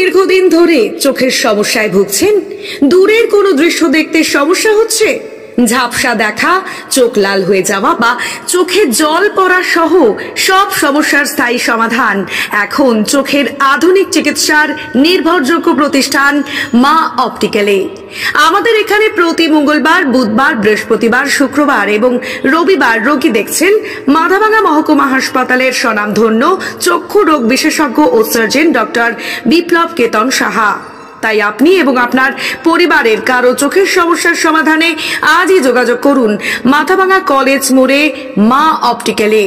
দীর্ঘদিন ধরে চোখের সমস্যায় ভুগছেন? দূরের কোনো দৃশ্য দেখতে সমস্যা হচ্ছে? ঝাপসা দেখা, চোখ লাল হয়ে যাওয়া বা চোখে জল পড়া সহ সব সমস্যার স্থায়ী সমাধান এখন চোখের আধুনিক চিকিৎসার নির্ভরযোগ্য প্রতিষ্ঠান মা অপটিক্যালে। আমাদের এখানে প্রতি মঙ্গলবার, বুধবার, বৃহস্পতিবার, শুক্রবার এবং রবিবার রোগী দেখছেন মাথাভাঙা মহকুমা হাসপাতালের স্বনামধন্য চক্ষু রোগ বিশেষজ্ঞ ও সার্জন ডক্টর বিপ্লব কেতন সাহা। তাই আপনি এবং আপনার পরিবারের কারো চোখের সমস্যার সমাধানে আজই যোগাযোগ করুন মাথাভাঙা কলেজ মোড়ে মা অপটিক্যালে।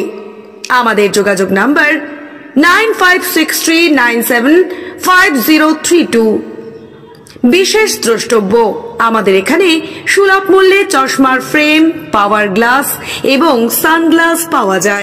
আমাদের যোগাযোগ নাম্বার 9563975032। বিশেষ দ্রষ্টব্য, আমাদের এখানে সুলভ মূল্যে চশমার ফ্রেম, পাওয়ার গ্লাস এবং সানগ্লাস পাওয়া যায়।